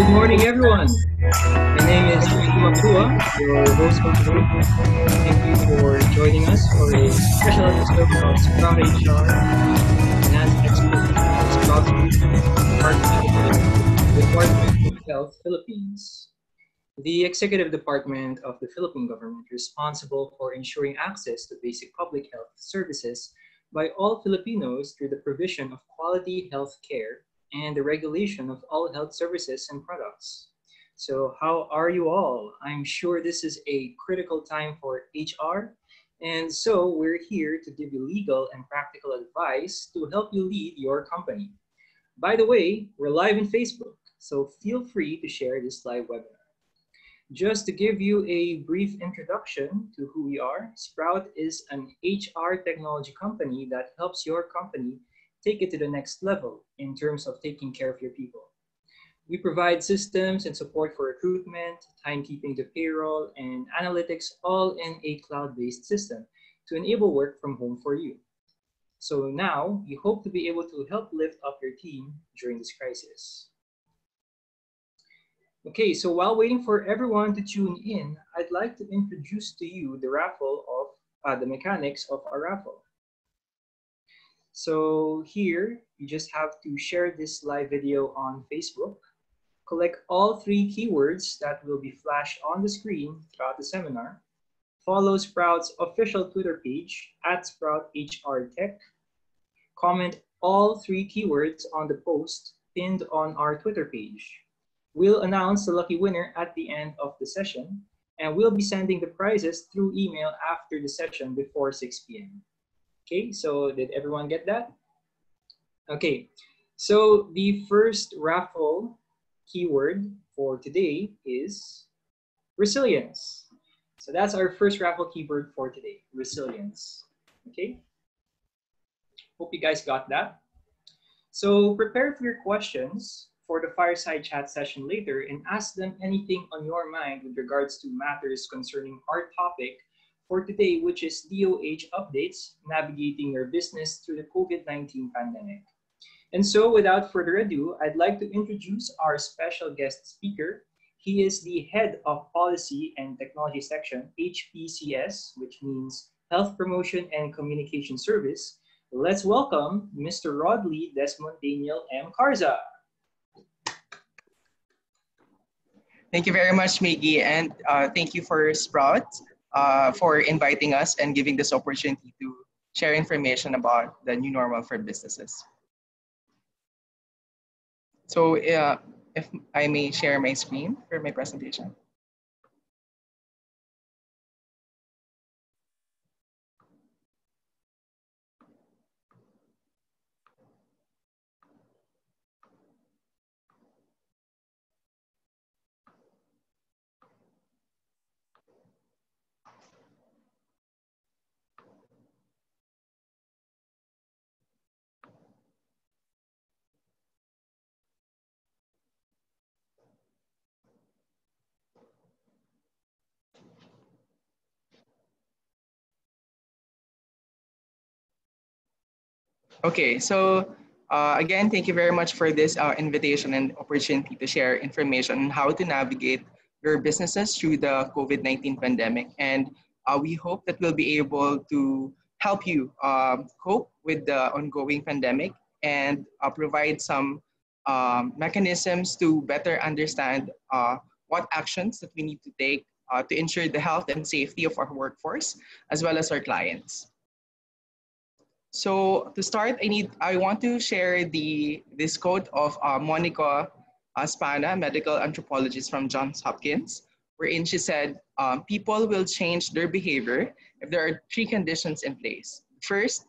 Good morning, everyone. My name is Matua, your host for today. Thank you for joining us for a special episode of Sprout HR Enhanced Expertise of Sprout Solutions in partnership with the Department of Health Philippines, the executive department of the Philippine government responsible for ensuring access to basic public health services by all Filipinos through the provision of quality health care and the regulation of all health services and products. So, how are you all? I'm sure this is a critical time for HR, and so we're here to give you legal and practical advice to help you lead your company. By the way, we're live on Facebook, so feel free to share this live webinar. Just to give you a brief introduction to who we are, Sprout is an HR technology company that helps your company take it to the next level in terms of taking care of your people. We provide systems and support for recruitment, timekeeping to payroll, and analytics all in a cloud-based system to enable work from home for you. So now, we hope to be able to help lift up your team during this crisis. Okay, so while waiting for everyone to tune in, I'd like to introduce to you the raffle of the mechanics of our raffle. So here, you just have to share this live video on Facebook, collect all 3 keywords that will be flashed on the screen throughout the seminar, follow Sprout's official Twitter page @SproutHRTech, comment all 3 keywords on the post pinned on our Twitter page. We'll announce the lucky winner at the end of the session, and we'll be sending the prizes through email after the session before 6 p.m. Okay, so did everyone get that? Okay, so the first raffle keyword for today is resilience. So that's our first raffle keyword for today, resilience. Okay, hope you guys got that. So prepare for your questions for the fireside chat session later and ask them anything on your mind with regards to matters concerning our topic for today, which is DOH updates, navigating your business through the COVID-19 pandemic. And so without further ado, I'd like to introduce our special guest speaker. He is the head of policy and technology section, HPCS, which means Health Promotion and Communication Service. Let's welcome Mr. Rodley Desmond Daniel M. Carza. Thank you very much, Miggy, and thank you for Sprout for inviting us and giving this opportunity to share information about the new normal for businesses. So if I may share my screen for my presentation. Okay, so again, thank you very much for this invitation and opportunity to share information on how to navigate your businesses through the COVID-19 pandemic. And we hope that we'll be able to help you cope with the ongoing pandemic and provide some mechanisms to better understand what actions that we need to take to ensure the health and safety of our workforce, as well as our clients. So to start, I want to share this quote of Monica Spana, medical anthropologist from Johns Hopkins, wherein she said, people will change their behavior if there are 3 conditions in place. First,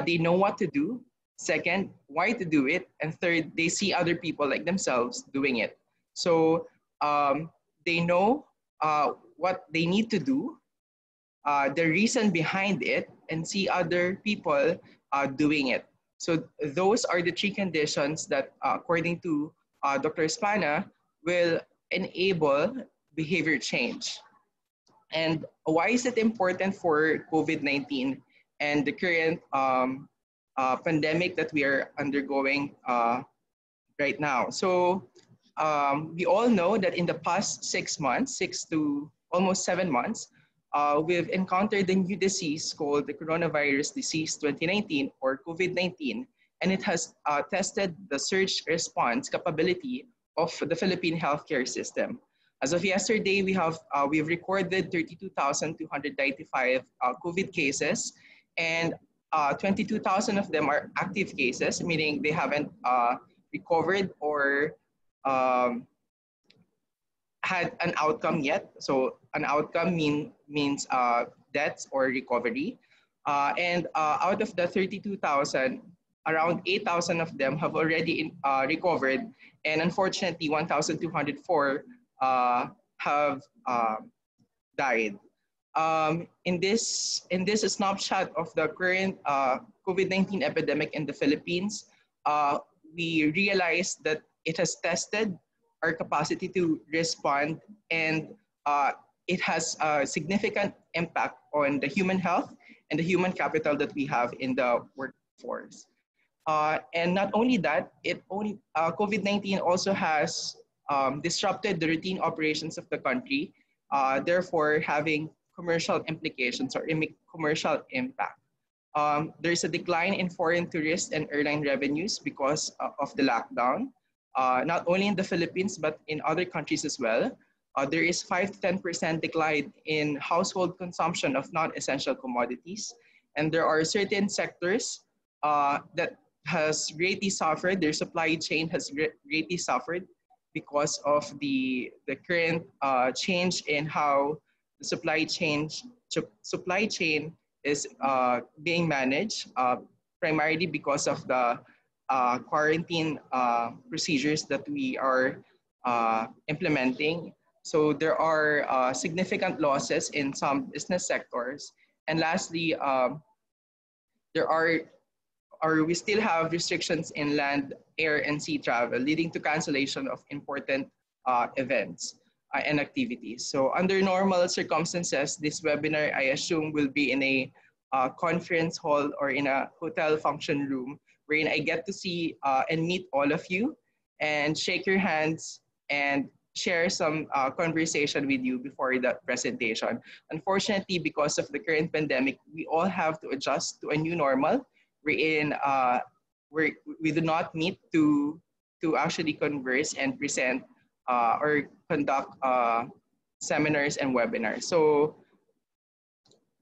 they know what to do. Second, why to do it. And third, they see other people like themselves doing it. So they know what they need to do, the reason behind it, and see other people doing it. So those are the 3 conditions that, according to Dr. Spana, will enable behavior change. And why is it important for COVID-19 and the current pandemic that we are undergoing right now? So we all know that in the past 6 months, 6 to almost 7 months, we've encountered a new disease called the coronavirus disease 2019 or COVID-19, and it has tested the surge response capability of the Philippine healthcare system. As of yesterday, we've recorded 32,295 COVID cases, and 22,000 of them are active cases, meaning they haven't recovered or um, had an outcome yet. So an outcome means deaths or recovery. And out of the 32,000, around 8,000 of them have already recovered. And unfortunately, 1,204 have died. In this snapshot of the current COVID-19 epidemic in the Philippines, we realized that it has tested our capacity to respond, and it has a significant impact on the human health and the human capital that we have in the workforce. And not only that, COVID-19 also has disrupted the routine operations of the country, therefore having commercial implications or commercial impact. There's a decline in foreign tourist and airline revenues because of the lockdown, not only in the Philippines, but in other countries as well. There is 5 to 10% decline in household consumption of non-essential commodities. And there are certain sectors that has greatly suffered, their supply chain has greatly suffered because of the current change in how the supply chain is being managed, primarily because of the quarantine procedures that we are implementing. So there are significant losses in some business sectors. And lastly, we still have restrictions in land, air, and sea travel, leading to cancellation of important events and activities. So under normal circumstances, this webinar, I assume, will be in a conference hall or in a hotel function room, wherein I get to see and meet all of you and shake your hands and share some conversation with you before the presentation. Unfortunately, because of the current pandemic, we all have to adjust to a new normal, wherein we do not meet to actually converse and present or conduct seminars and webinars. So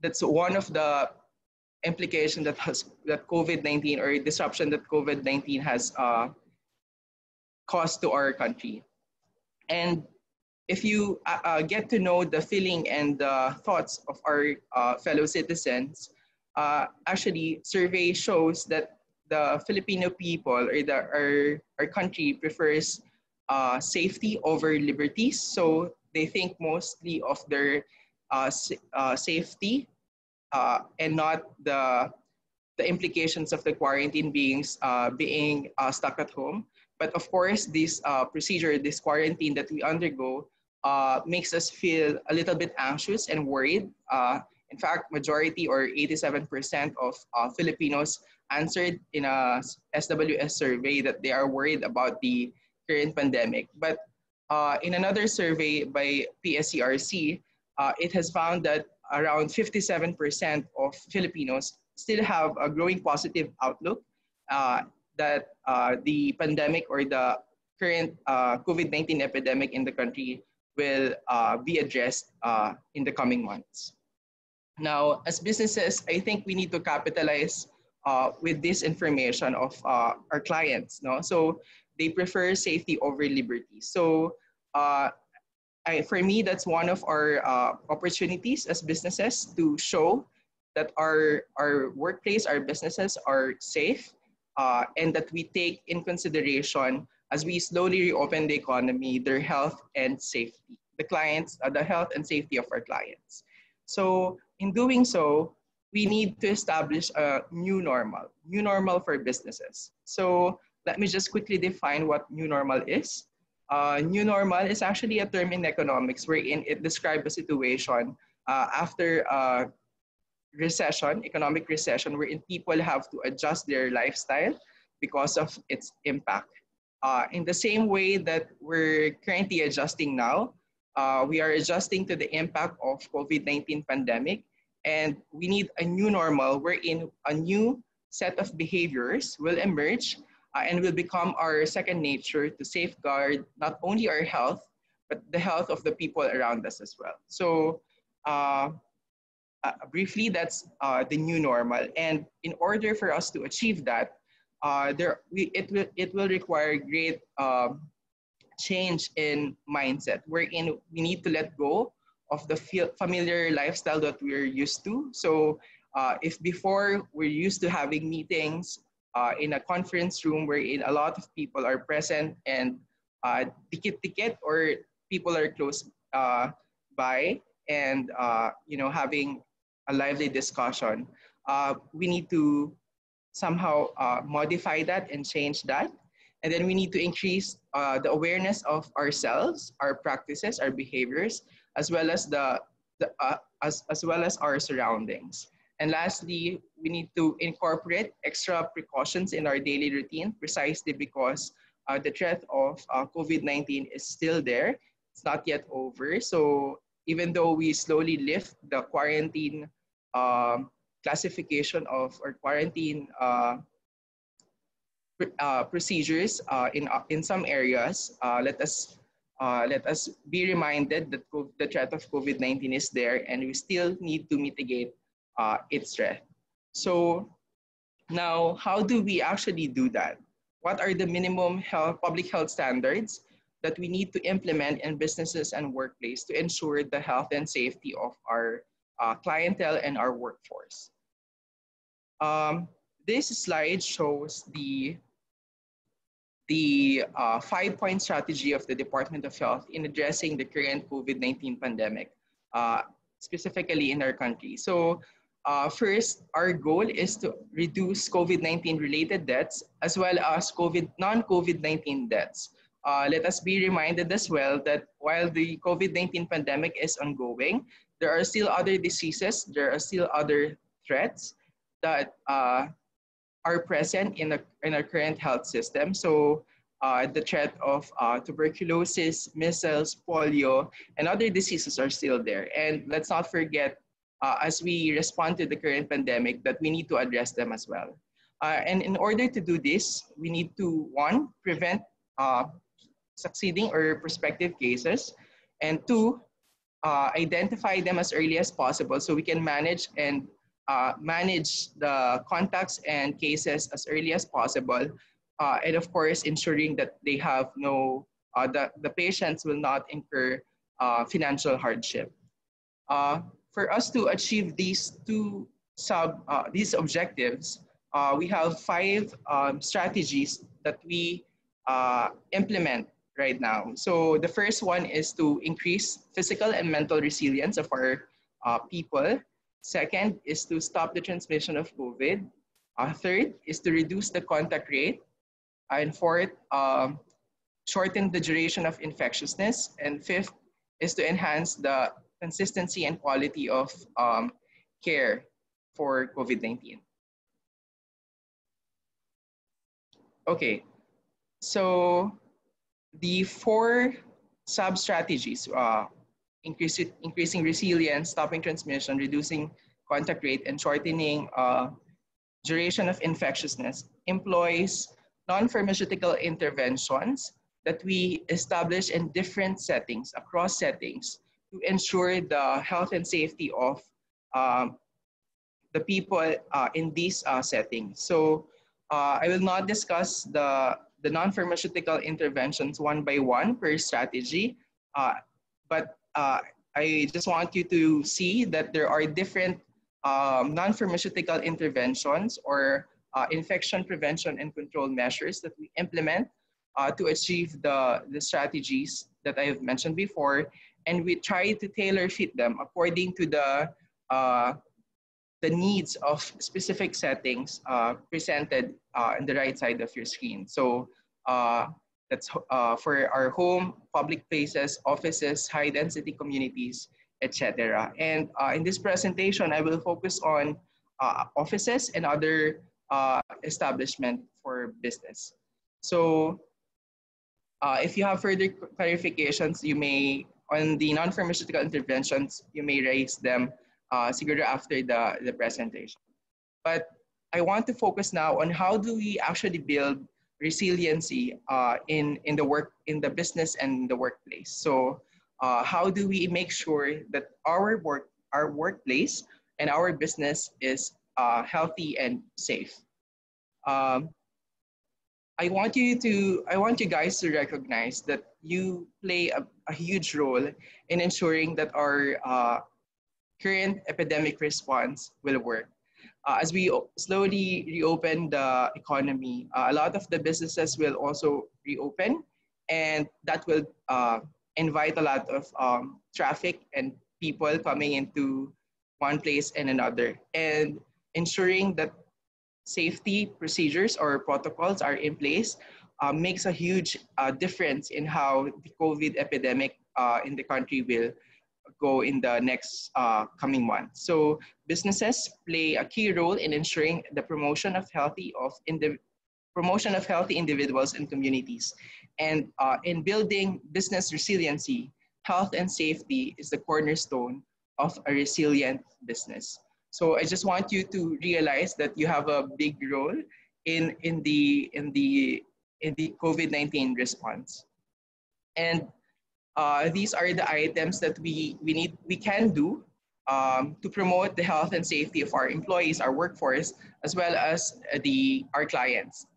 that's one of the implications that COVID-19 or disruption that COVID-19 has caused to our country. And if you get to know the feeling and the thoughts of our fellow citizens, actually survey shows that the Filipino people or our country prefers safety over liberties. So they think mostly of their safety and not the implications of the quarantine being stuck at home. But of course, this procedure, this quarantine that we undergo makes us feel a little bit anxious and worried. In fact, majority or 87% of Filipinos answered in a SWS survey that they are worried about the current pandemic. But in another survey by PSCRC, it has found that around 57% of Filipinos still have a growing positive outlook that the pandemic or the current COVID-19 epidemic in the country will be addressed in the coming months. Now, as businesses, I think we need to capitalize with this information of our clients. No? So they prefer safety over liberty. So for me, that's one of our opportunities as businesses to show that our workplace, our businesses are safe and that we take in consideration as we slowly reopen the economy, their health and safety, the health and safety of our clients. So in doing so, we need to establish a new normal for businesses. So let me just quickly define what new normal is. New normal is actually a term in economics wherein it describes a situation after recession, economic recession, wherein people have to adjust their lifestyle because of its impact. In the same way that we're currently adjusting now, we are adjusting to the impact of COVID-19 pandemic, and we need a new normal wherein a new set of behaviors will emerge and will become our second nature to safeguard not only our health, but the health of the people around us as well. So briefly, that's the new normal. And in order for us to achieve that, it will require great change in mindset, wherein we need to let go of the familiar lifestyle that we're used to. So if before we're used to having meetings in a conference room wherein a lot of people are present and ticket or people are close by and having a lively discussion, we need to somehow modify that and change that. And then we need to increase the awareness of ourselves, our practices, our behaviors, as well as as well as our surroundings. And lastly, we need to incorporate extra precautions in our daily routine, precisely because the threat of COVID-19 is still there. It's not yet over. So even though we slowly lift the quarantine classification of or quarantine procedures in some areas, let us be reminded that the threat of COVID-19 is there, and we still need to mitigate its threat. So now, how do we actually do that? What are the minimum public health standards that we need to implement in businesses and workplace to ensure the health and safety of our clientele and our workforce? This slide shows the 5-point strategy of the Department of Health in addressing the current COVID-19 pandemic, specifically in our country. So first, our goal is to reduce COVID-19 related deaths as well as non-COVID-19 deaths. Let us be reminded as well that while the COVID-19 pandemic is ongoing, there are still other diseases, there are still other threats that are present in our current health system. So the threat of tuberculosis, measles, polio, and other diseases are still there. And let's not forget, as we respond to the current pandemic, that we need to address them as well. And in order to do this, we need to, one, prevent succeeding or prospective cases, and two, identify them as early as possible so we can manage the contacts and cases as early as possible. And of course, ensuring that they have the patients will not incur financial hardship. For us to achieve these these objectives, we have 5 strategies that we implement right now. So the first one is to increase physical and mental resilience of our people. Second is to stop the transmission of COVID. Third is to reduce the contact rate. And fourth, shorten the duration of infectiousness. And fifth is to enhance the consistency and quality of care for COVID-19. Okay, so the 4 sub-strategies, increasing resilience, stopping transmission, reducing contact rate, and shortening duration of infectiousness, employs non-pharmaceutical interventions that we establish in different settings, across settings, to ensure the health and safety of the people in these settings. So I will not discuss the non-pharmaceutical interventions one by one per strategy, but I just want you to see that there are different non-pharmaceutical interventions or infection prevention and control measures that we implement to achieve the strategies that I have mentioned before, and we try to tailor fit them according to the needs of specific settings presented on the right side of your screen. So that's for our home, public places, offices, high density communities, etc. And in this presentation, I will focus on offices and other establishment for business. So If you have further clarifications, you may, on the non-pharmaceutical interventions, you may raise them siguro after the presentation. But I want to focus now on how do we actually build resiliency in the business and the workplace. So how do we make sure that our workplace and our business is healthy and safe? Um, I want you guys to recognize that you play a huge role in ensuring that our current epidemic response will work. As we slowly reopen the economy, a lot of the businesses will also reopen, and that will invite a lot of traffic and people coming into one place and another, and ensuring that safety procedures or protocols are in place makes a huge difference in how the COVID epidemic in the country will go in the next coming months. So businesses play a key role in ensuring the promotion of healthy individuals and communities. And in building business resiliency, health and safety is the cornerstone of a resilient business. So I just want you to realize that you have a big role in the COVID-19 response. And these are the items that we can do to promote the health and safety of our employees, our workforce, as well as our clients.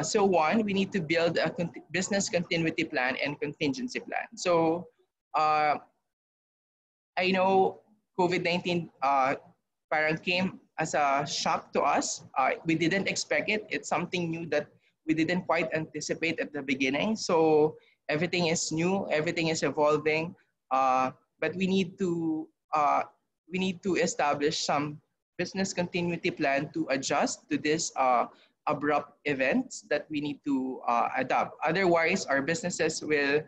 So one, we need to build a business continuity plan and contingency plan. So I know COVID-19 parang came as a shock to us. We didn't expect it. It's something new that we didn't quite anticipate at the beginning. So everything is new, everything is evolving, but we need to establish some business continuity plan to adjust to this abrupt events that we need to adapt. Otherwise, our businesses will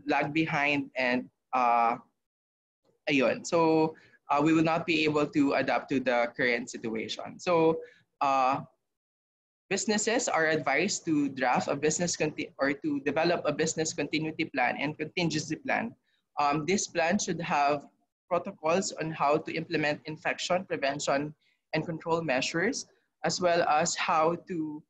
lag behind and ayun. So we will not be able to adapt to the current situation. So businesses are advised to draft a or to develop a business continuity plan and contingency plan. This plan should have protocols on how to implement infection prevention and control measures, as well as how to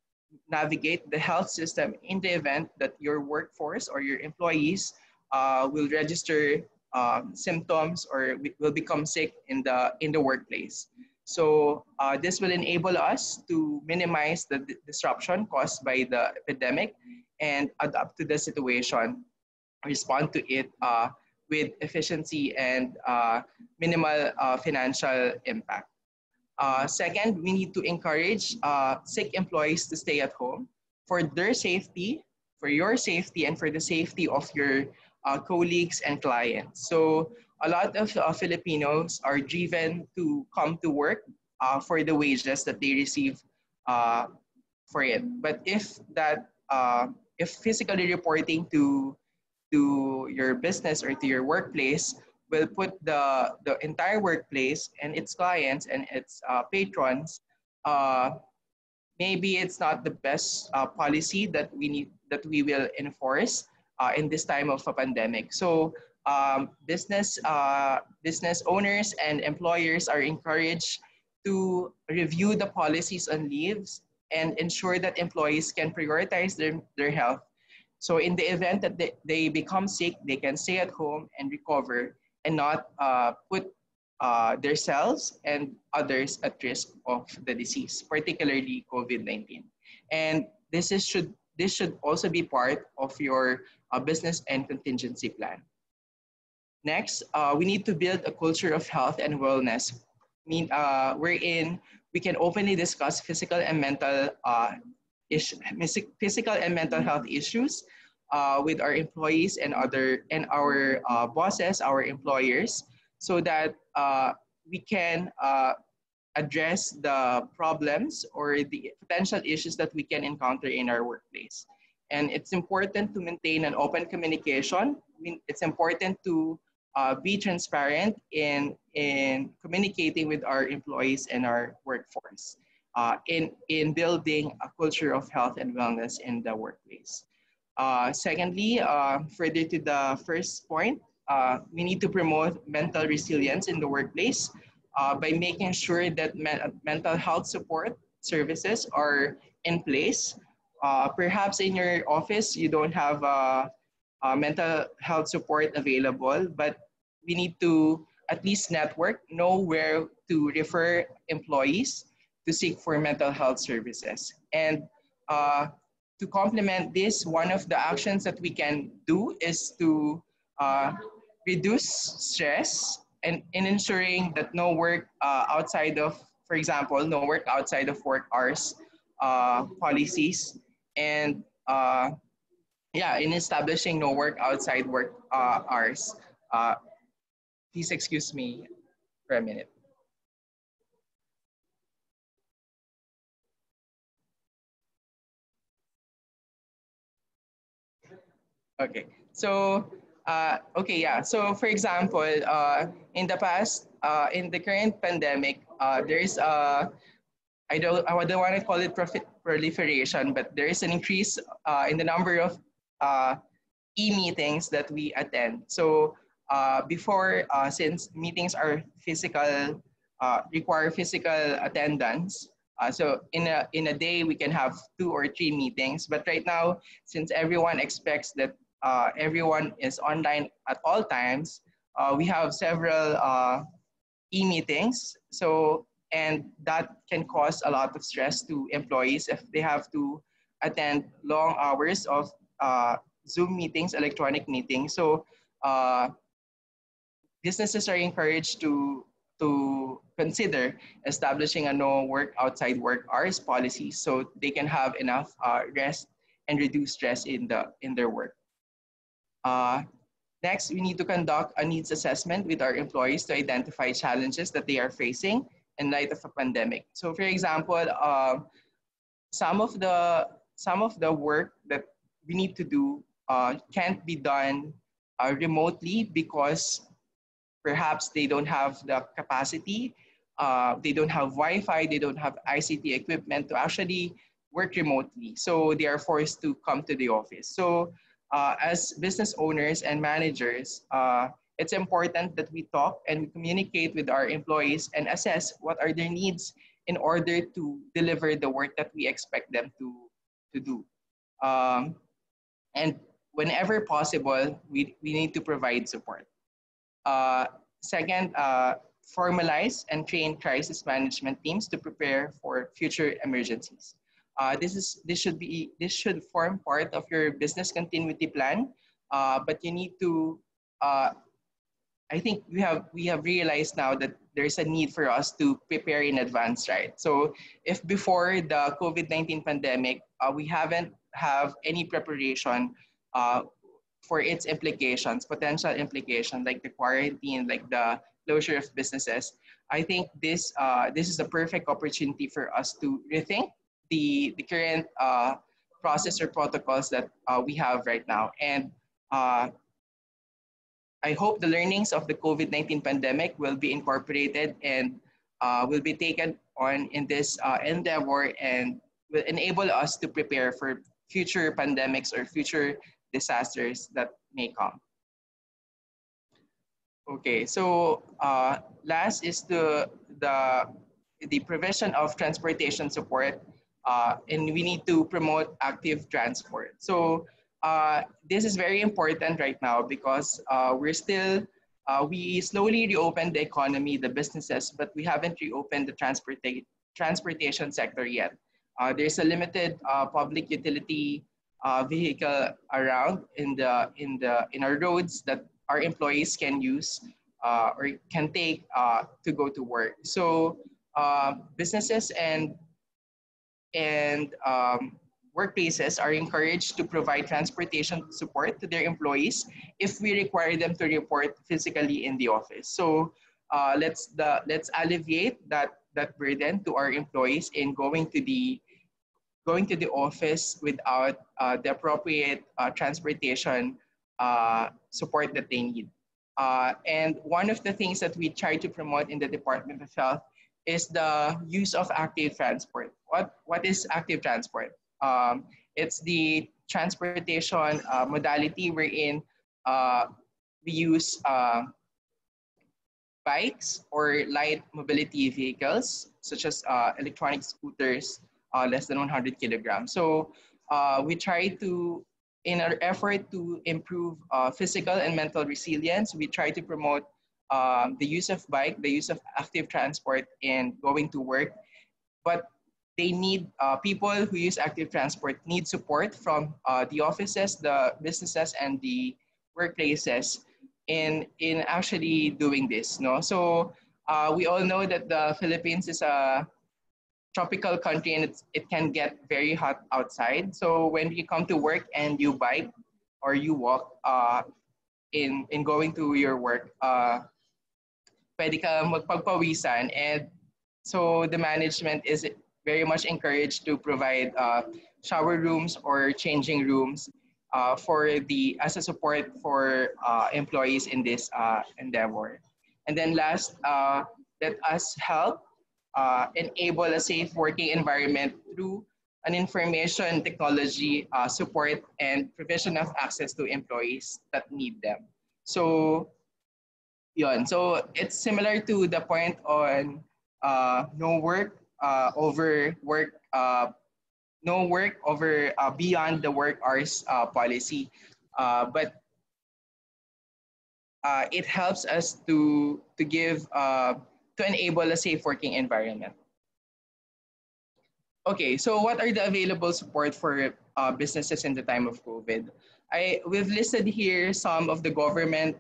navigate the health system in the event that your workforce or your employees will register symptoms or will become sick in the workplace. So this will enable us to minimize the disruption caused by the epidemic and adapt to the situation, respond to it with efficiency and minimal financial impact. Second, we need to encourage sick employees to stay at home for their safety, for your safety, and for the safety of your colleagues and clients. So a lot of Filipinos are driven to come to work for the wages that they receive for it. But if physically reporting to your business or to your workplace will put the entire workplace and its clients and its patrons, maybe it's not the best policy that we will enforce in this time of a pandemic. So business owners and employers are encouraged to review the policies on leaves and ensure that employees can prioritize their health. So in the event that they become sick, they can stay at home and recover and not put themselves and others at risk of the disease, particularly COVID-19. And this should also be part of your business and contingency plan. Next, we need to build a culture of health and wellness, wherein we can openly discuss physical and mental health issues with our employees and our bosses, our employers, so that we can address the problems or the potential issues that we can encounter in our workplace. And it's important to maintain an open communication. It's important to be transparent in communicating with our employees and our workforce in building a culture of health and wellness in the workplace. Secondly, further to the first point, we need to promote mental resilience in the workplace by making sure that mental health support services are in place. Perhaps in your office, you don't have mental health support available, but we need to at least network, know where to refer employees to seek for mental health services. And uh, to complement this, one of the actions that we can do is to uh, reduce stress and in ensuring that no work outside of, for example, no work outside of work hours policies, and yeah, in establishing no work outside work hours. Uh, Please excuse me for a minute. Okay, so okay, yeah. So for example, in the past, in the current pandemic, there is I don't want to call it proliferation, but there is an increase in the number of uh, e-meetings that we attend. So before, since meetings are physical, require physical attendance. So in a day we can have 2 or 3 meetings. But right now, since everyone expects that everyone is online at all times, we have several e-meetings. So and that can cause a lot of stress to employees if they have to attend long hours of Zoom meetings, electronic meetings. So uh, businesses are encouraged to consider establishing a no work outside work hours policy so they can have enough rest and reduce stress in their work. Uh, Next, we need to conduct a needs assessment with our employees to identify challenges that they are facing in light of a pandemic. So, for example, some of the work that we need to do can't be done remotely because perhaps they don't have the capacity, they don't have Wi-Fi, they don't have ICT equipment to actually work remotely. So they are forced to come to the office. So as business owners and managers, it's important that we talk and we communicate with our employees and assess what are their needs in order to deliver the work that we expect them to do. Um, and whenever possible, we need to provide support. Uh, Second, formalize and train crisis management teams to prepare for future emergencies. This should form part of your business continuity plan, but you need to. I think we have realized now that there's a need for us to prepare in advance, right? So if before the COVID-19 pandemic, we haven't have any preparation uh, for its implications, potential implications like the quarantine, like the closure of businesses, I think this is a perfect opportunity for us to rethink the current process or protocols that we have right now. And uh, I hope the learnings of the COVID-19 pandemic will be incorporated and will be taken on in this endeavor and will enable us to prepare for future pandemics or future disasters that may come. Okay, so last is the provision of transportation support, and we need to promote active transport. So this is very important right now because we slowly reopened the economy, the businesses, but we haven't reopened the transportation sector yet. There's a limited public utility vehicle around in our roads that our employees can use or can take to go to work. So businesses and workplaces are encouraged to provide transportation support to their employees if we require them to report physically in the office. So let's alleviate that burden to our employees in going to the office without the appropriate transportation support that they need. And one of the things that we try to promote in the Department of Health is the use of active transport. What is active transport? It's the transportation modality wherein we use bikes or light mobility vehicles, such as electronic scooters less than 100 kilograms. So we try to, in our effort to improve physical and mental resilience, we try to promote the use of bike, the use of active transport in going to work. But they need, people who use active transport need support from the offices, the businesses, and the workplaces in actually doing this. No, so we all know that the Philippines is a tropical country and it can get very hot outside. So when you come to work and you bike or you walk in going to your work, pwede ka magpagpawisan. And so the management is very much encouraged to provide shower rooms or changing rooms for the as a support for employees in this endeavor. And then last, let us help enable a safe working environment through an information technology support and provision of access to employees that need them. So yun. So it's similar to the point on no work over work, no work over beyond the work hours policy. But it helps us to give to enable a safe working environment. Okay, so what are the available support for businesses in the time of COVID? We've listed here some of the government.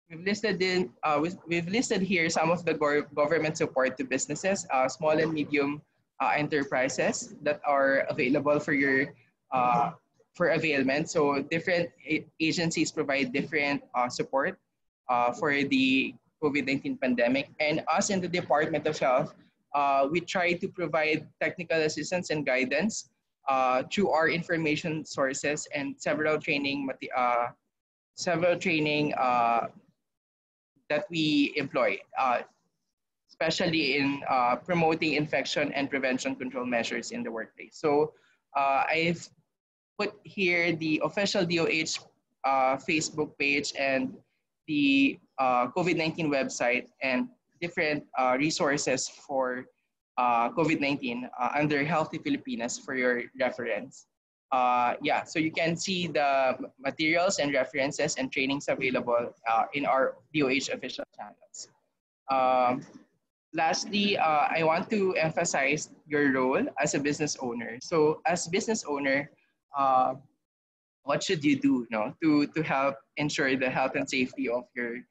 We've listed here some of the government support to businesses, small and medium enterprises that are available for your for availment. So different agencies provide different support for the COVID-19 pandemic, and us in the Department of Health, we try to provide technical assistance and guidance through our information sources and several training that we employ, especially in promoting infection and prevention control measures in the workplace. So I've put here the official DOH Facebook page and the COVID-19 website and different resources for COVID-19 under Healthy Filipinas for your reference. Yeah, so you can see the materials and references and trainings available in our DOH official channels. Lastly, I want to emphasize your role as a business owner. So as business owner, what should you do, no, to help ensure the health and safety of your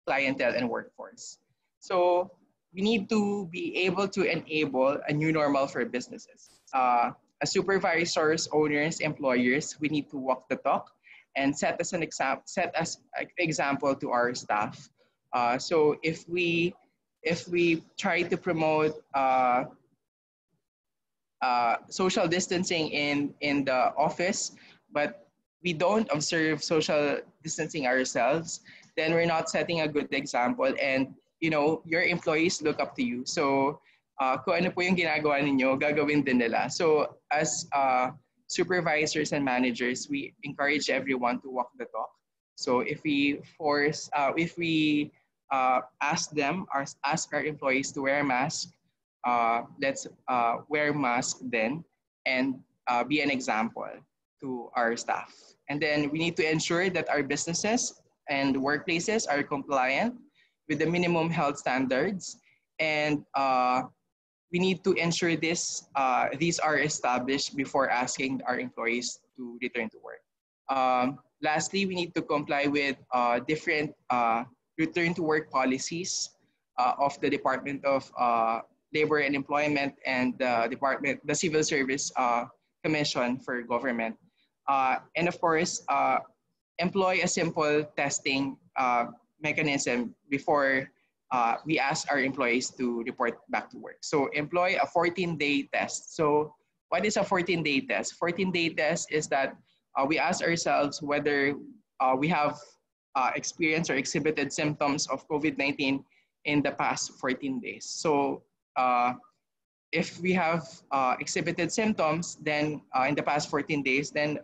clientele and workforce? So we need to be able to enable a new normal for businesses. As supervisors, owners, employers, we need to walk the talk and set as an example to our staff. So if we try to promote social distancing in the office, but we don't observe social distancing ourselves, then we're not setting a good example, and your employees look up to you. So kung ano po yung ginagawa ninyo, gagawin din nila. So as supervisors and managers, we encourage everyone to walk the talk. So if we ask our employees to wear a mask, let's wear masks then and be an example to our staff. And then we need to ensure that our businesses and workplaces are compliant with the minimum health standards, and we need to ensure these are established before asking our employees to return to work. Lastly, we need to comply with different return to work policies of the Department of Labor and Employment and the Civil Service Commission for Government. And of course, employ a simple testing mechanism before we ask our employees to report back to work. So employ a 14-day test. So what is a 14-day test? 14-day test is that we ask ourselves whether we have experienced or exhibited symptoms of COVID-19 in the past 14 days. So if we have exhibited symptoms, then in the past 14 days, then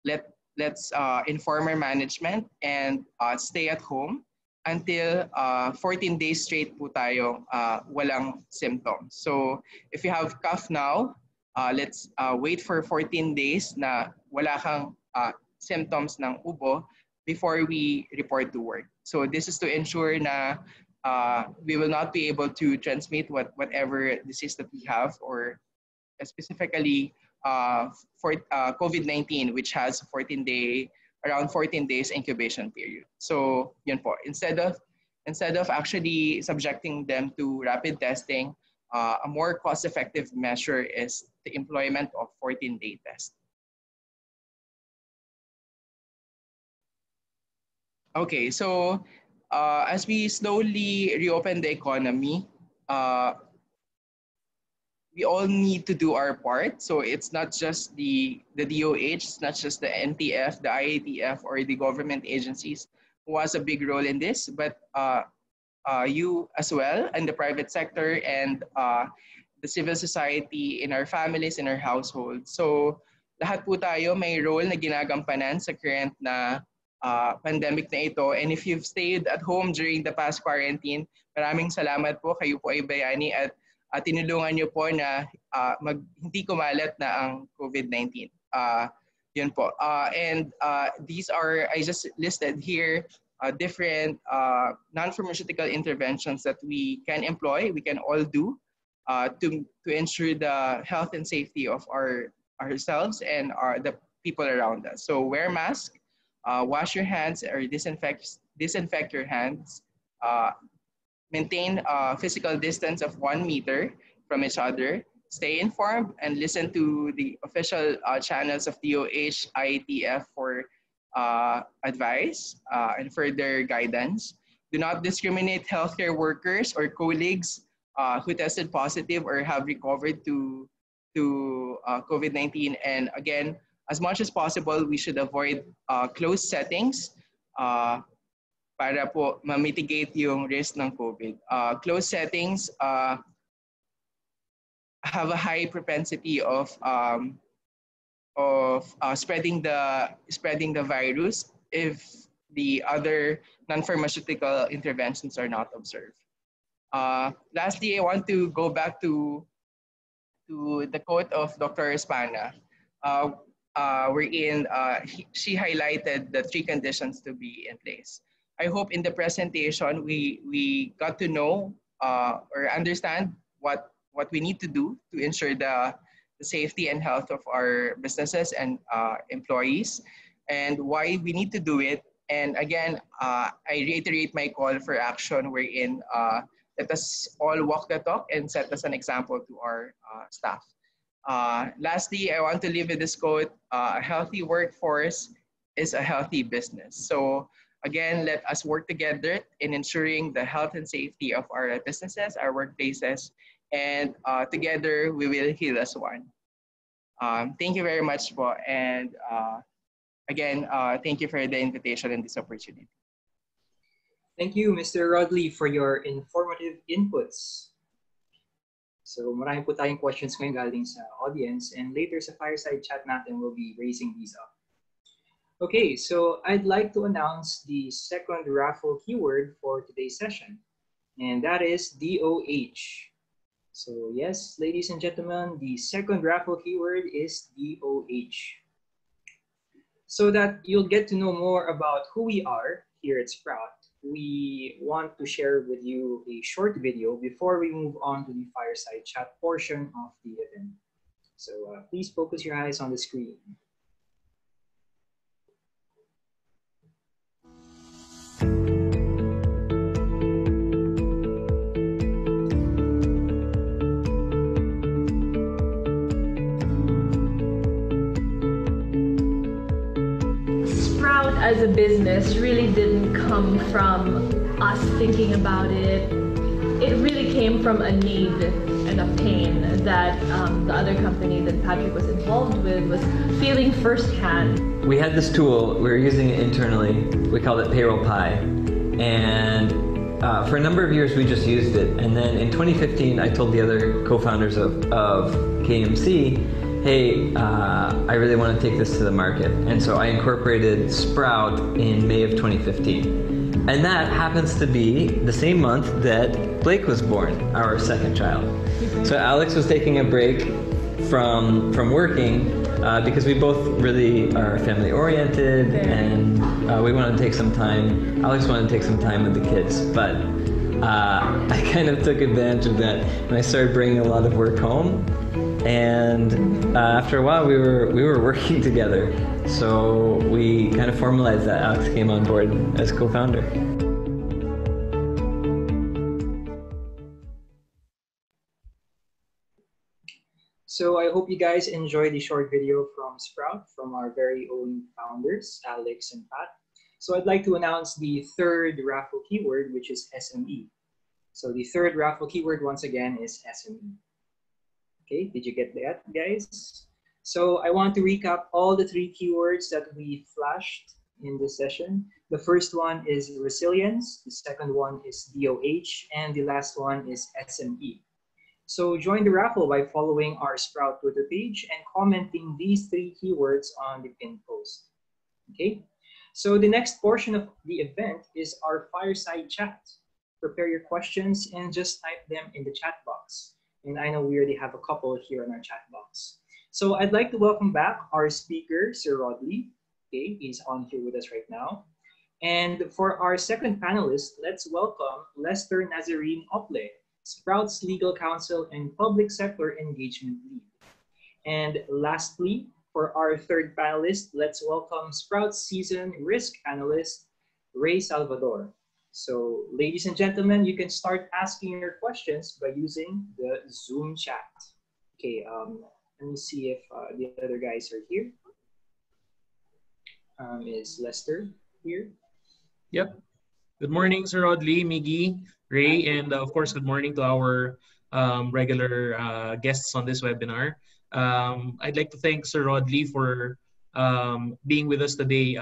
let's inform our management and stay at home until 14 days straight po tayo walang symptoms. So if you have cough now, let's wait for 14 days na wala kang symptoms ng ubo before we report to work. So this is to ensure na we will not be able to transmit whatever disease that we have, or specifically for COVID-19, which has around 14 days incubation period. So yun po, instead of actually subjecting them to rapid testing, a more cost-effective measure is the employment of 14-day test. Okay, so as we slowly reopen the economy, we all need to do our part. So it's not just the DOH, it's not just the NTF, the IATF, or the government agencies who has a big role in this, but you as well, and the private sector, and the civil society, in our families, in our households. So lahat po tayo may role na ginagampanan sa current na pandemic na ito. And if you've stayed at home during the past quarantine, maraming salamat po. Kayo po ay bayani at tinulungan nyo po na hindi kumalat na ang COVID-19. Yun po. And these are, I just listed here, different non-pharmaceutical interventions that we can employ, we can all do to ensure the health and safety of ourselves and the people around us. So wear mask, wash your hands or disinfect your hands, maintain a physical distance of 1 meter from each other, stay informed, and listen to the official channels of DOH, IATF for advice and further guidance. Do not discriminate healthcare workers or colleagues who tested positive or have recovered to COVID-19. And again, as much as possible, we should avoid closed settings para po ma-mitigate yung risk ng COVID. Closed settings have a high propensity of spreading the virus if the other non-pharmaceutical interventions are not observed. Lastly, I want to go back to the quote of Dr. Espana, wherein she highlighted the 3 conditions to be in place. I hope in the presentation we got to know or understand what we need to do to ensure the safety and health of our businesses and employees, and why we need to do it. And again, I reiterate my call for action wherein let us all walk the talk and set us an example to our staff. Lastly, I want to leave with this quote: a healthy workforce is a healthy business. So again, let us work together in ensuring the health and safety of our businesses, our workplaces, and together we will heal as one. Thank you very much po, and again, thank you for the invitation and this opportunity. Thank you, Mr. Rodley, for your informative inputs. So marami po tayong questions ngayon galing sa audience, and later sa fireside chat natin we'll be raising these up. Okay, so I'd like to announce the second raffle keyword for today's session, and that is DOH. So yes, ladies and gentlemen, the second raffle keyword is DOH. So that you'll get to know more about who we are here at Sprout, we want to share with you a short video before we move on to the fireside chat portion of the event. So please focus your eyes on the screen. Sprout as a business really didn't come from us thinking about it. It really came from a need and a pain that the other company that Patrick was involved with was feeling firsthand. We had this tool, we were using it internally, we called it Payroll Pie, and for a number of years we just used it, and then in 2015 I told the other co-founders of KMC, hey, I really want to take this to the market, and so I incorporated Sprout in May of 2015, and that happens to be the same month that Blake was born, our second child. So Alex was taking a break from working because we both really are family oriented, and we wanted to take some time. Alex wanted to take some time with the kids, but I kind of took advantage of that, and I started bringing a lot of work home. And after a while, we were working together, so we kind of formalized that. Alex came on board as co-founder. So I hope you guys enjoyed the short video from Sprout, from our very own founders, Alex and Pat. So I'd like to announce the third raffle keyword, which is SME. So the third raffle keyword, once again, is SME. Okay, did you get that, guys? So I want to recap all the three keywords that we flashed in this session. The first one is resilience, the second one is DOH, and the last one is SME. So join the raffle by following our Sprout Twitter page and commenting these three keywords on the pinned post. Okay, so the next portion of the event is our fireside chat. Prepare your questions and just type them in the chat box. And I know we already have a couple here in our chat box. So I'd like to welcome back our speaker, Sir Rodley. Okay, he's on here with us right now. And for our second panelist, let's welcome Lester Nazarene Ople, Sprout's Legal Counsel and Public Sector Engagement Lead. And lastly, for our third panelist, let's welcome Sprout's Seasoned Risk Analyst, Ray Salvador. So ladies and gentlemen, you can start asking your questions by using the Zoom chat. Okay, let me see if the other guys are here. Is Lester here? Yep. Good morning, Sir Rodley, Miggy, Ray, and of course, good morning to our regular guests on this webinar. I'd like to thank Sir Rodley for being with us today.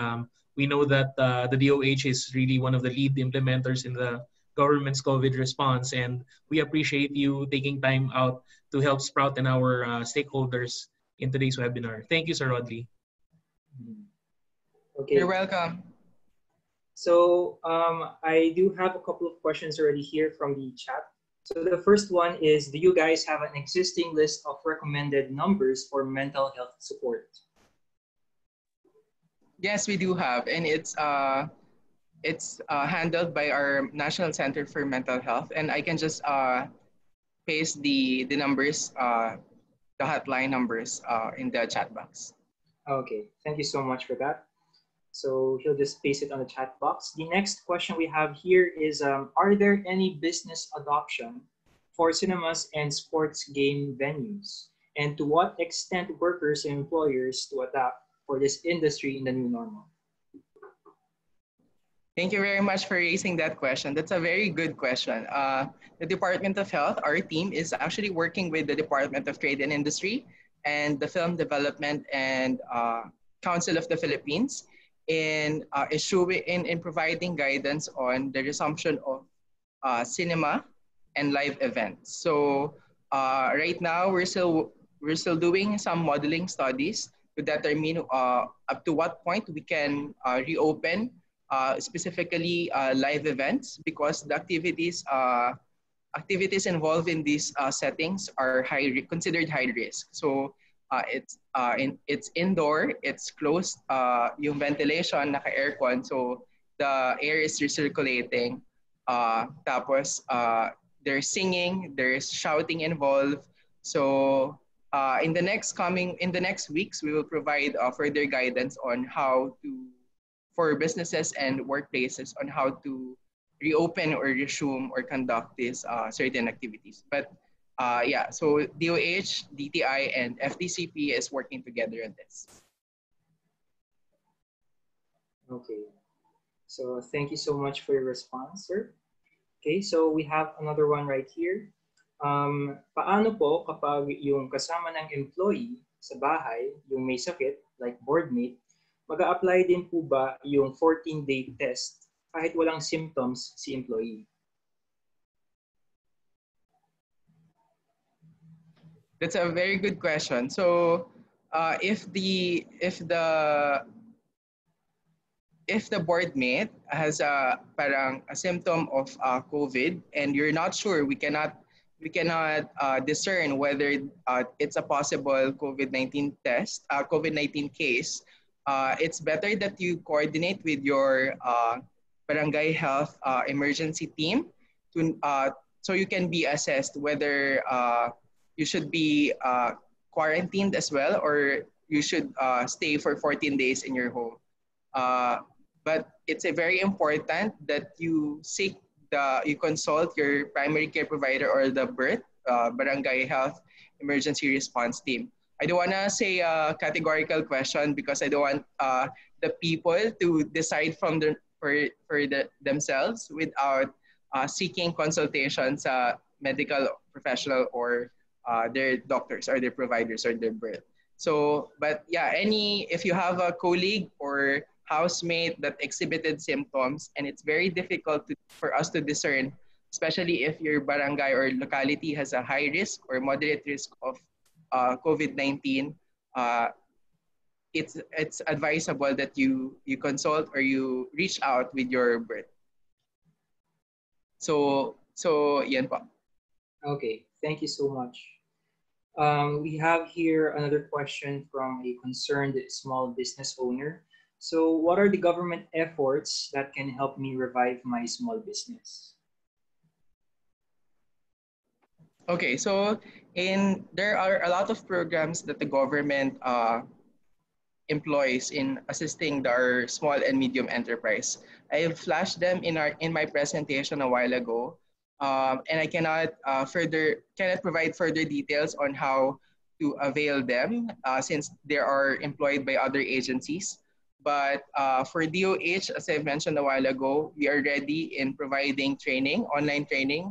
We know that the DOH is really one of the lead implementers in the government's COVID response, and we appreciate you taking time out to help Sprout and our stakeholders in today's webinar. Thank you, Sir Rodley. Okay. You're welcome. So I do have a couple of questions already here from the chat. So the first one is, do you guys have an existing list of recommended numbers for mental health support? Yes, we do have, and it's handled by our National Center for Mental Health, and I can just paste the numbers, the hotline numbers in the chat box. Okay, thank you so much for that. So he'll just paste it on the chat box. The next question we have here is, are there any business adoption for cinemas and sports game venues? And to what extent workers and employers to adapt for this industry in the new normal? Thank you very much for raising that question. That's a very good question. The Department of Health, our team, is actually working with the Department of Trade and Industry and the Film Development and Council of the Philippines in providing guidance on the resumption of cinema and live events. So right now we're still doing some modeling studies to determine up to what point we can reopen specifically live events, because the activities involved in these settings are considered high risk. So it's indoor, it's closed, yung ventilation, naka-aircon, so the air is recirculating. Tapos there's singing, there's shouting involved. So in the next weeks, we will provide further guidance on how to, for businesses and workplaces, on how to reopen or resume or conduct these certain activities. But yeah, so DOH, DTI, and FDCP is working together on this. Okay, so thank you so much for your response, sir. Okay, so we have another one right here. Paano po kapag yung kasama ng employee sa bahay, yung may sakit, like boardmate, mag-a-apply din po ba yung 14-day test kahit walang symptoms si employee? That's a very good question. So, if the board mate has a symptom of COVID and you're not sure, we cannot discern whether it's a possible COVID-19 COVID-19 case. It's better that you coordinate with your barangay health emergency team so you can be assessed whether you should be quarantined as well, or you should stay for 14 days in your home. But it's a very important that you consult your primary care provider or the barangay health emergency response team. I don't want to say a categorical question because I don't want the people to decide themselves without seeking consultations medical professional or their doctors or their providers or their birth. So, but yeah, if you have a colleague or housemate that exhibited symptoms, and it's very difficult for us to discern, especially if your barangay or locality has a high risk or moderate risk of COVID-19, it's advisable that you consult or you reach out with your birth. So yan po. Okay, thank you so much. We have here another question from a concerned small business owner. So what are the government efforts that can help me revive my small business? Okay, so there are a lot of programs that the government employs in assisting our small and medium enterprise. I have flashed them in my presentation a while ago, and I cannot provide further details on how to avail them since they are employed by other agencies. But for DOH, as I mentioned a while ago, we are ready in providing online training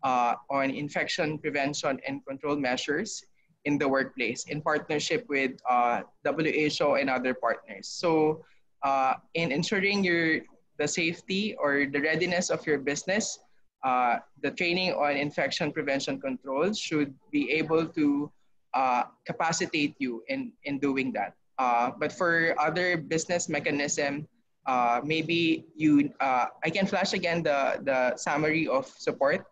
on infection prevention and control measures in the workplace in partnership with WHO and other partners. So in ensuring the safety or the readiness of your business, the training on infection prevention control should be able to capacitate you in doing that. But for other business mechanism, maybe I can flash again the summary of support.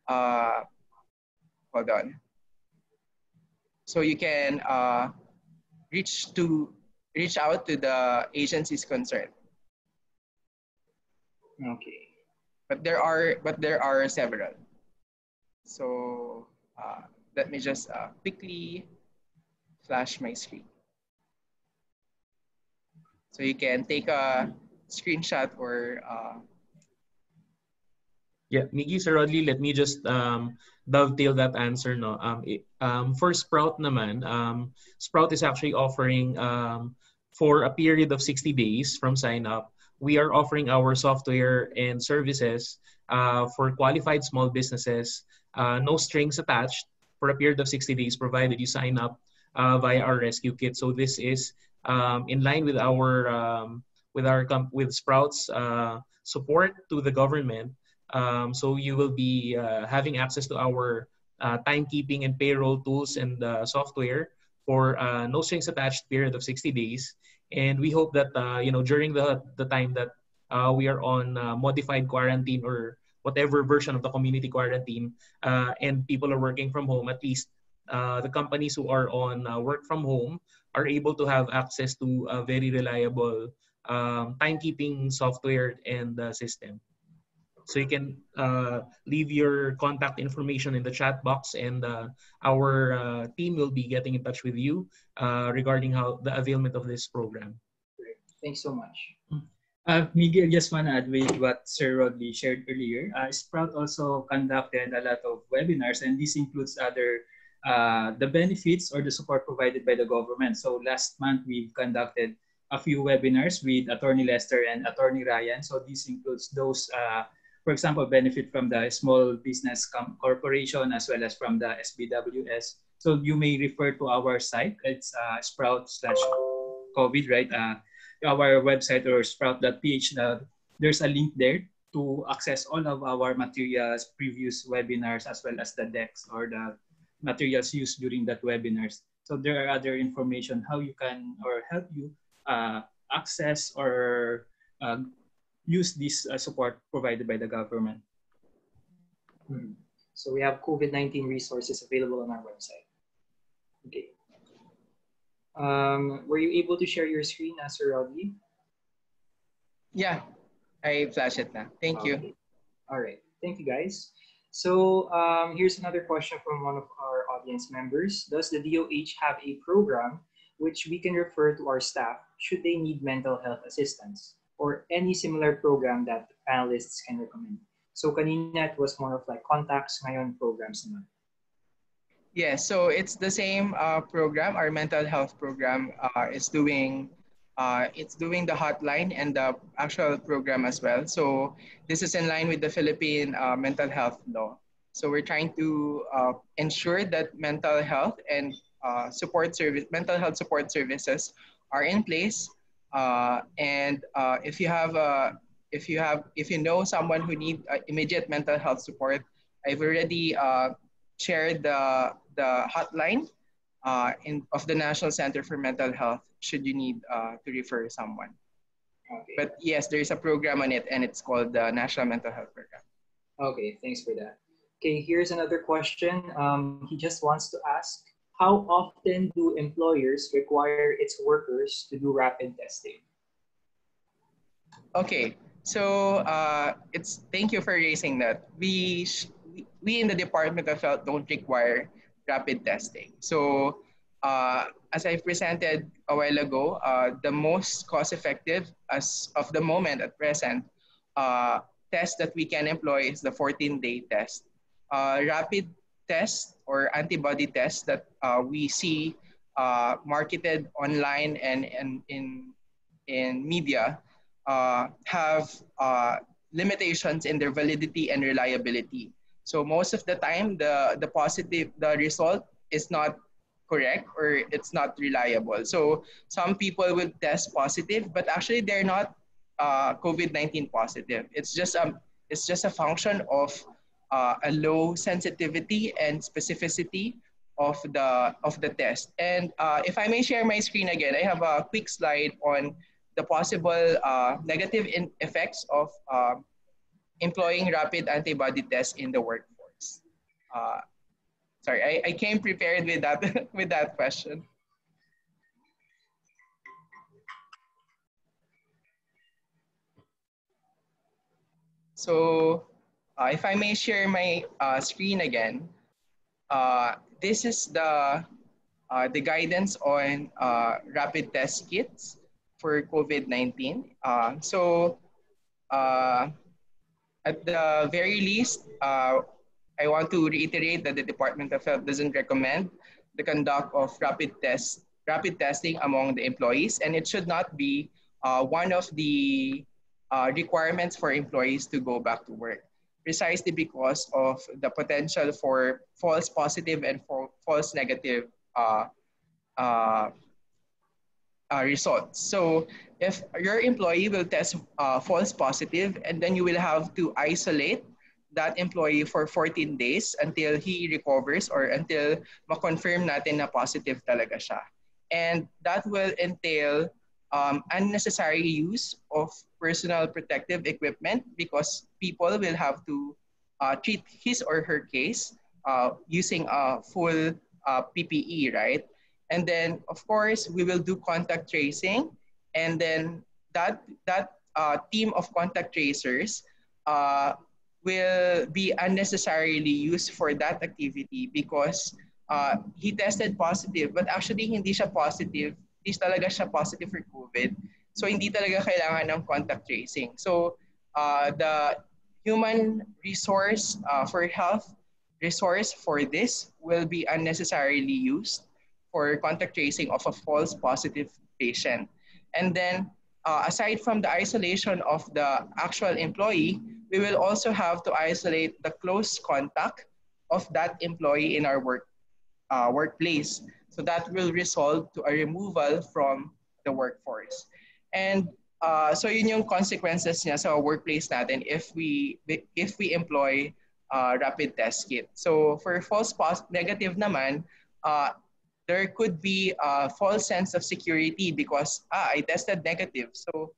Hold on. So you can reach out to the agencies concerned. Okay. But there are several. So let me just quickly flash my screen. So you can take a screenshot or Yeah, Miggy, Sir Rodley, let me just dovetail that answer. No, for Sprout naman, Sprout is actually offering for a period of 60 days from sign up. We are offering our software and services for qualified small businesses, no strings attached, for a period of 60 days, provided you sign up via our rescue kit. So this is in line with with Sprout's support to the government. So you will be having access to our timekeeping and payroll tools and software for no strings attached period of 60 days. And we hope that during the time that we are on modified quarantine or whatever version of the community quarantine, and people are working from home, at least the companies who are on work from home are able to have access to a very reliable timekeeping software and system. So you can leave your contact information in the chat box, and our team will be getting in touch with you regarding how the availment of this program. Great. Thanks so much. Miguel, just want to add with what Sir Rodley shared earlier. Sprout also conducted a lot of webinars, and this includes the benefits or the support provided by the government. So last month, we conducted a few webinars with Attorney Lester and Attorney Ryan. So this includes those for example, benefit from the Small Business Corporation as well as from the SBWS. So you may refer to our site. It's sprout/COVID, right? Our website or sprout.ph. There's a link there to access all of our materials, previous webinars, as well as the decks or materials used during that webinars. So there are other information how you can or help you access or use this support provided by the government. So we have COVID-19 resources available on our website. Okay. Were you able to share your screen, Sir Rodley? Yeah, I flash it now. Thank you. All right. Thank you, guys. So here's another question from one of our audience members. Does the DOH have a program which we can refer to our staff should they need mental health assistance, or any similar program that the panelists can recommend? So kanina it was more of like contacts, ngayon programs naman. Yeah, so it's the same program. Our mental health program is doing it's doing the hotline and the actual program as well. So this is in line with the Philippine mental health law. So we're trying to ensure that mental health and mental health support services are in place. And if you know someone who need immediate mental health support, I've already shared the hotline of the National Center for Mental Health should you need to refer someone. Okay. But yes, there is a program on it, and it's called the National Mental Health Program. Okay, thanks for that. Okay, here's another question. He just wants to ask, how often do employers require its workers to do rapid testing? Okay, so thank you for raising that. We in the Department of Health don't require rapid testing. So as I presented a while ago, the most cost-effective as of the moment at present test that we can employ is the 14-day test. Rapid test or antibody test that we see marketed online and in media have limitations in their validity and reliability. So most of the time, the result is not correct or it's not reliable. So some people will test positive, but actually they're not COVID-19 positive. It's just a function of a low sensitivity and specificity of the test. And if I may share my screen again, I have a quick slide on the possible negative effects of employing rapid antibody tests in the workforce. Sorry, I came prepared with that with that question. So if I may share my screen again, this is the guidance on rapid test kits for COVID-19. At the very least, I want to reiterate that the Department of Health doesn't recommend the conduct of rapid testing among the employees, and it should not be one of the requirements for employees to go back to work, precisely because of the potential for false positive and false negative results. So if your employee will test false positive, and then you will have to isolate that employee for 14 days until he recovers or until ma-confirm natin na positive talaga siya. And that will entail unnecessary use of personal protective equipment because people will have to treat his or her case using a full PPE, right? And then, of course, we will do contact tracing. And then that team of contact tracers will be unnecessarily used for that activity because he tested positive, but actually hindi siya positive. Hindi talaga siya positive for COVID. So hindi talaga kailangan ng contact tracing. So the human resource for health resource for this will be unnecessarily used for contact tracing of a false positive patient. And then aside from the isolation of the actual employee, we will also have to isolate the close contact of that employee in our workplace. So that will result to a removal from the workforce. And so yun yung consequences niya sa workplace natin if we employ rapid test kit. So for false negative naman, there could be a false sense of security because I tested negative. So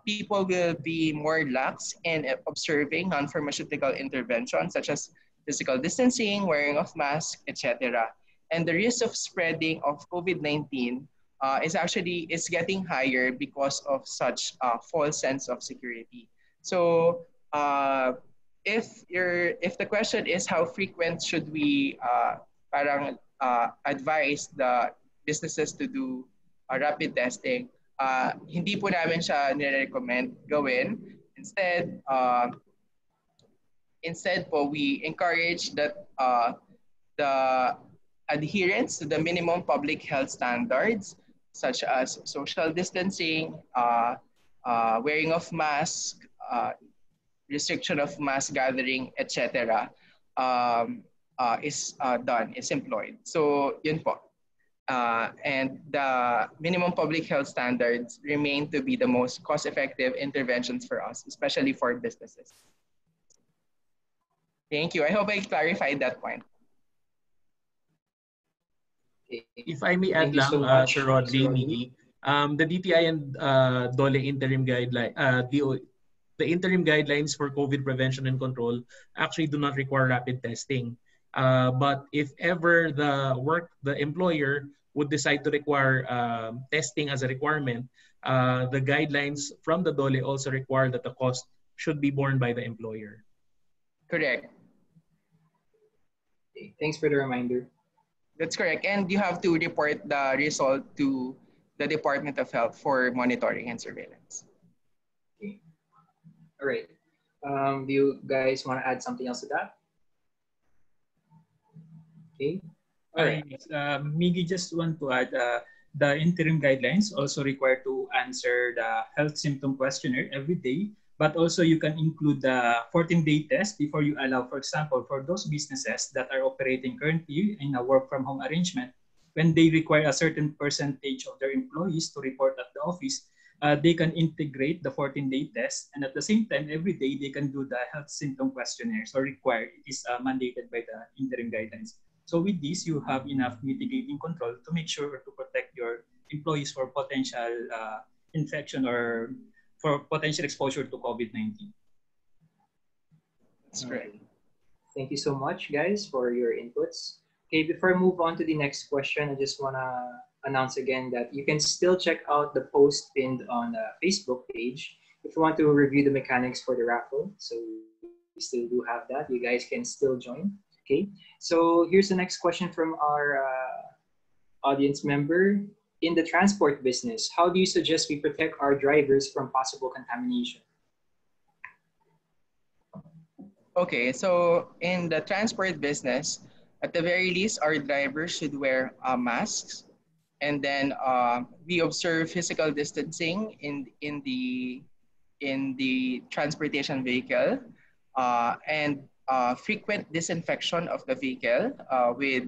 people will be more lax in observing non-pharmaceutical interventions such as physical distancing, wearing of masks, etc. And the risk of spreading of COVID-19 is getting higher because of such false sense of security. So if the question is how frequent should we advise the businesses to do rapid testing, hindi po namin siya nire-recommend gawin. Instead po, we encourage that the adherence to the minimum public health standards such as social distancing, wearing of mask, restriction of mass gathering, etc. Is employed. So yun po. And the minimum public health standards remain to be the most cost-effective interventions for us, especially for businesses. Thank you. I hope I clarified that point. If I may add lang, Sir Rodley, Miggy, the DTI and DOLE interim guideline, the interim guidelines for COVID prevention and control actually do not require rapid testing. But if ever the employer would decide to require testing as a requirement, the guidelines from the DOLE also require that the cost should be borne by the employer. Correct. Okay, thanks for the reminder. That's correct. And you have to report the result to the Department of Health for monitoring and surveillance. Okay. All right. Do you guys want to add something else to that? Okay. All right. Miggy, just want to add, the interim guidelines also require to answer the health symptom questionnaire every day, but also you can include the 14-day test before you allow, for example, for those businesses that are operating currently in a work-from-home arrangement, when they require a certain percentage of their employees to report at the office, they can integrate the 14-day test, and at the same time, every day they can do the health symptom questionnaire. So required, it is mandated by the interim guidelines. So with this, you have enough mitigating control to make sure to protect your employees for potential infection or for potential exposure to COVID-19. That's great. Thank you so much, guys, for your inputs. Okay, before I move on to the next question, I just want to announce again that you can still check out the post pinned on the Facebook page if you want to review the mechanics for the raffle. So we still do have that. You guys can still join. Okay, so here's the next question from our audience member. In the transport business, how do you suggest we protect our drivers from possible contamination? Okay, so in the transport business, at the very least, our drivers should wear masks, and then we observe physical distancing in the transportation vehicle, and frequent disinfection of the vehicle with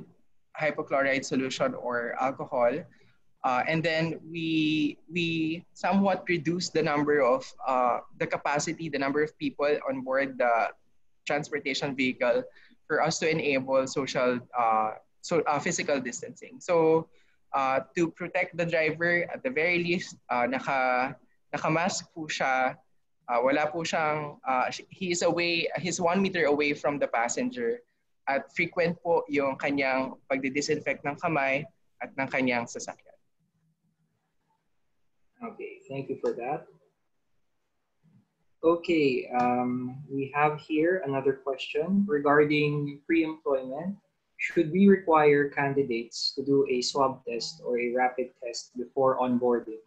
hypochlorite solution or alcohol. And then we somewhat reduce the number of the capacity, the number of people on board the transportation vehicle for us to enable physical distancing. So to protect the driver, at the very least, naka-mask po siya. Wala po siyang, he's 1 meter away from the passenger. At frequent po yung kanyang pagdi-disinfect ng kamay at ng kanyang sasakyan. Okay, thank you for that. Okay, we have here another question regarding pre-employment. Should we require candidates to do a swab test or a rapid test before onboarding?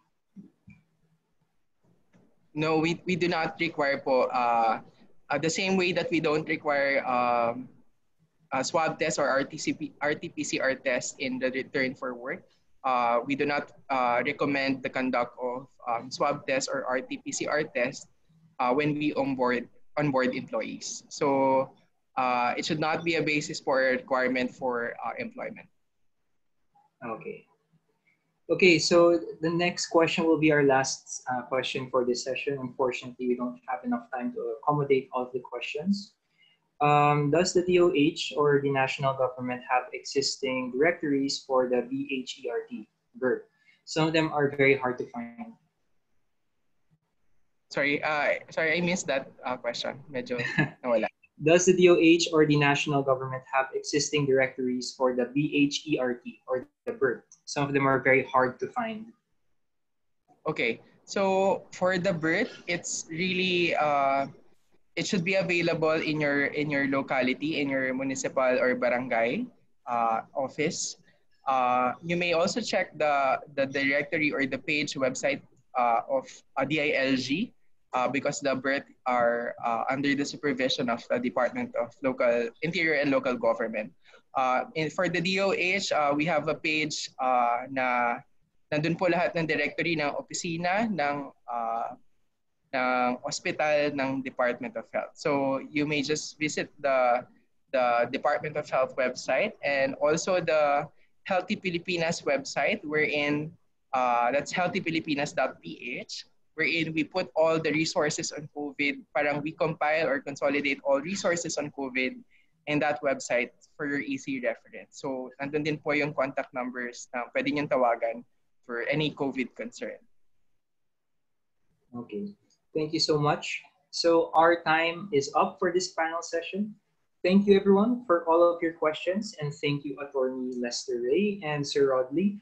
No, we do not require po. The same way that we don't require a swab test or RT-PCR test in the return for work, we do not recommend the conduct of swab test or RT-PCR test when we onboard employees. So it should not be a basis for a requirement for employment. Okay. Okay, so the next question will be our last question for this session. Unfortunately, we don't have enough time to accommodate all of the questions. Does the DOH or the national government have existing directories for the BHERT? Some of them are very hard to find. Sorry, I missed that question. Medyo nawala. Does the DOH or the national government have existing directories for the BHERT or the BERT? Some of them are very hard to find. Okay, so for the BERT, it's really it should be available in your locality, in your municipal or barangay office. You may also check the directory or the page website of DILG because the BERT are under the supervision of the Department of Interior and Local Government. For the DOH, we have a page na nandun po lahat ng directory ng opisina ng hospital ng Department of Health. So you may just visit the Department of Health website and also the Healthy Pilipinas website, wherein that's healthypilipinas.ph, wherein we put all the resources on COVID. Parang we compile or consolidate all resources on COVID in that website for your easy reference. So nandun din po yung contact numbers na pwede niyong tawagan for any COVID concern. Okay, thank you so much. So our time is up for this panel session. Thank you everyone for all of your questions, and thank you Attorney Lester Ray and Sir Rodley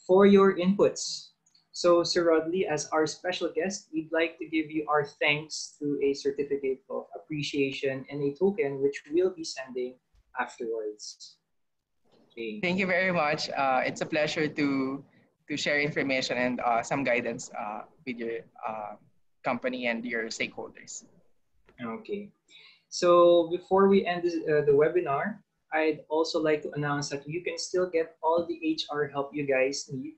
for your inputs. So Sir Rodley, as our special guest, we'd like to give you our thanks through a certificate of appreciation and a token which we'll be sending afterwards. Okay. Thank you very much. It's a pleasure to share information and some guidance with your company and your stakeholders. Okay. So before we end the webinar, I'd also like to announce that you can still get all the HR help you guys need.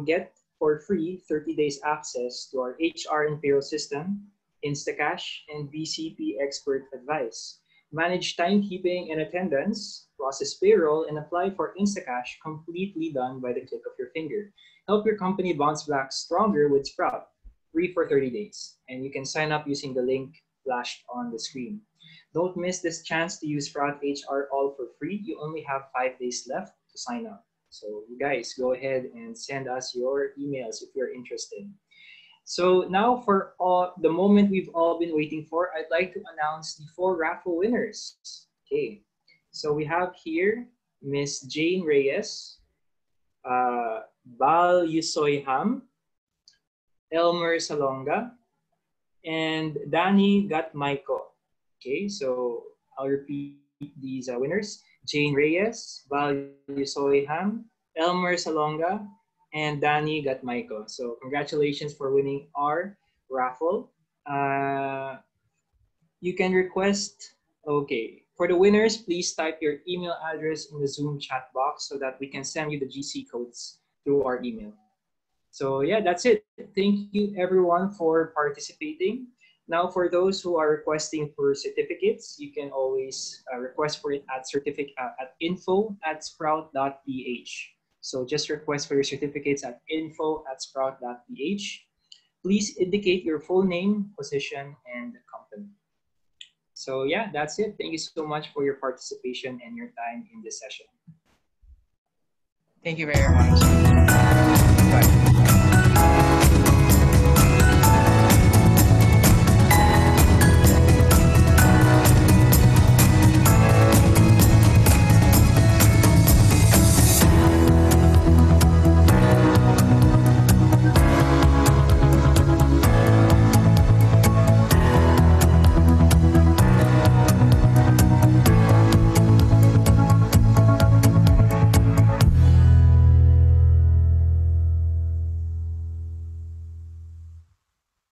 Get for free 30 days access to our HR and payroll system, Instacash, and BCP expert advice. Manage timekeeping and attendance, process payroll, and apply for Instacash completely done by the click of your finger. Help your company bounce back stronger with Sprout, free for 30 days. And you can sign up using the link flashed on the screen. Don't miss this chance to use Sprout HR all for free. You only have 5 days left to sign up. So you guys go ahead and send us your emails if you're interested. So now for the moment we've all been waiting for, I'd like to announce the 4 raffle winners. Okay, so we have here Miss Jane Reyes, Bal Yusoyham, Elmer Salonga, and Danny Gatmaiko. Okay, so I'll repeat these winners: Jane Reyes, Bal Yusoyham, Elmer Salonga, and Danny Gatmaiko. So congratulations for winning our raffle. You can request, okay, for the winners, please type your email address in the Zoom chat box so that we can send you the GC codes through our email. So yeah, that's it. Thank you everyone for participating. Now for those who are requesting for certificates, you can always request for it at info@sprout.ph. So just request for your certificates at info@sprout.ph. Please indicate your full name, position, and company. So yeah, that's it. Thank you so much for your participation and your time in this session. Thank you very much. Bye.